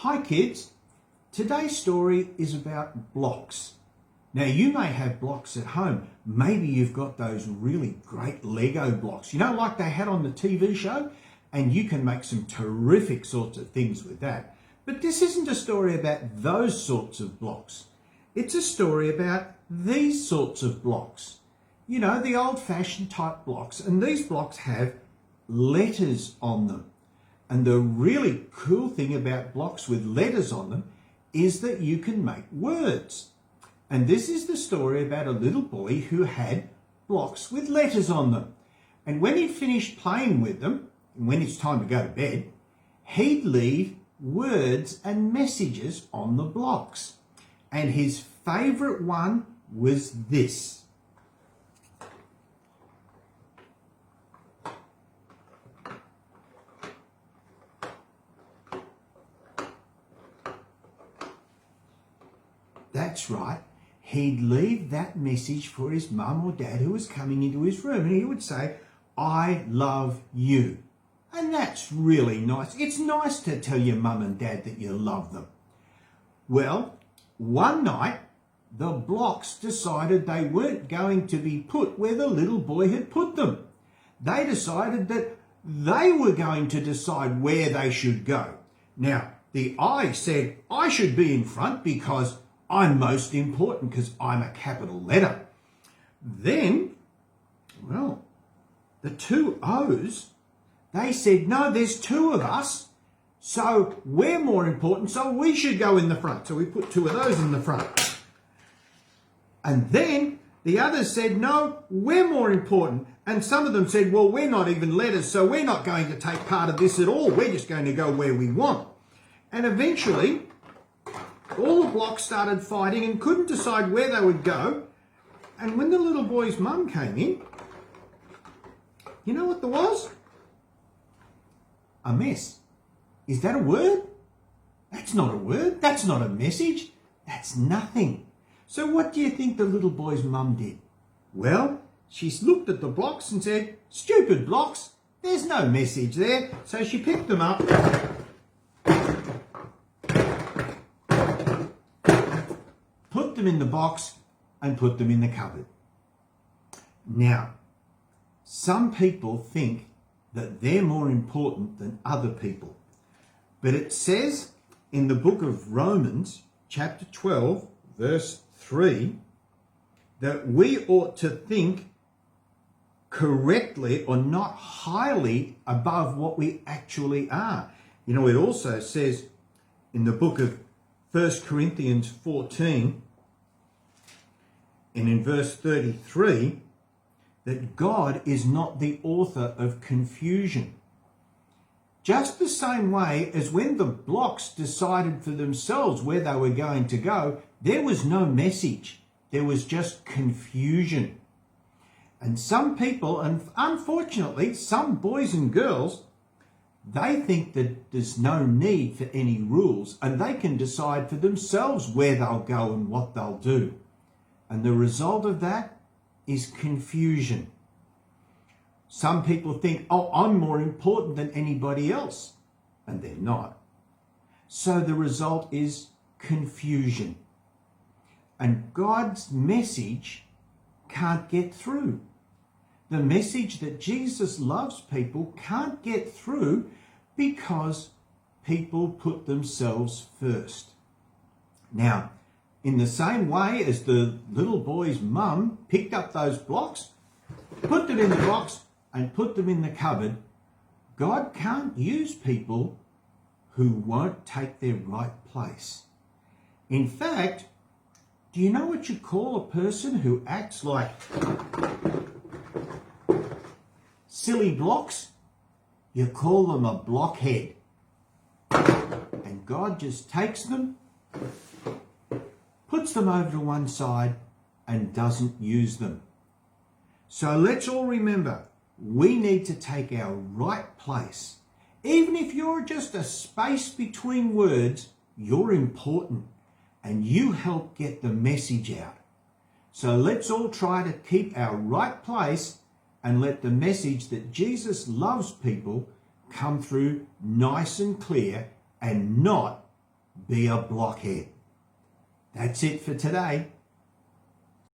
Hi kids, today's story is about blocks. Now you may have blocks at home. Maybe you've got those really great Lego blocks, like they had on the TV show, and you can make some terrific sorts of things with that. But this isn't a story about those sorts of blocks. It's a story about these sorts of blocks. The old-fashioned type blocks, and these blocks have letters on them. And the really cool thing about blocks with letters on them is that you can make words. And this is the story about a little boy who had blocks with letters on them. And when he finished playing with them, and when it's time to go to bed, he'd leave words and messages on the blocks. And his favourite one was this. That's right. He'd leave that message for his mum or dad who was coming into his room, and he would say, "I love you." And that's really nice. It's nice to tell your mum and dad that you love them. Well, one night, the blocks decided they weren't going to be put where the little boy had put them. They decided that they were going to decide where they should go. Now, the I said, "I should be in front because I'm most important because I'm a capital letter." Then, the two O's, they said, "No, there's two of us, so we're more important, so we should go in the front." So we put two of those in the front. And then the others said, "No, we're more important." And some of them said, "Well, we're not even letters, so we're not going to take part of this at all. We're just going to go where we want." And eventually, all the blocks started fighting and couldn't decide where they would go. And when the little boy's mum came in, you know what there was? A mess. Is that a word? That's not a word. That's not a message. That's nothing. So what do you think the little boy's mum did? Well, she looked at the blocks and said, "Stupid blocks. There's no message there." So she picked them up, put them in the box, and put them in the cupboard. Now, some people think that they're more important than other people. But it says in the book of Romans, chapter 12, verse 3, that we ought to think correctly or not highly above what we actually are. It also says in the book of 1 Corinthians 14 and in verse 33 that God is not the author of confusion. Just the same way as when the blocks decided for themselves where they were going to go, there was no message. There was just confusion. And some people, and unfortunately some boys and girls, they think that there's no need for any rules and they can decide for themselves where they'll go and what they'll do. And the result of that is confusion. Some people think, "Oh, I'm more important than anybody else," and they're not. So the result is confusion. And God's message can't get through. The message that Jesus loves people can't get through because people put themselves first. Now, in the same way as the little boy's mum picked up those blocks, put them in the box, and put them in the cupboard, God can't use people who won't take their right place. In fact, do you know what you call a person who acts like silly blocks? You call them a blockhead. And God just takes them, puts them over to one side, and doesn't use them. So let's all remember, we need to take our right place. Even if you're just a space between words, you're important and you help get the message out. So let's all try to keep our right place and let the message that Jesus loves people come through nice and clear and not be a blockhead. That's it for today.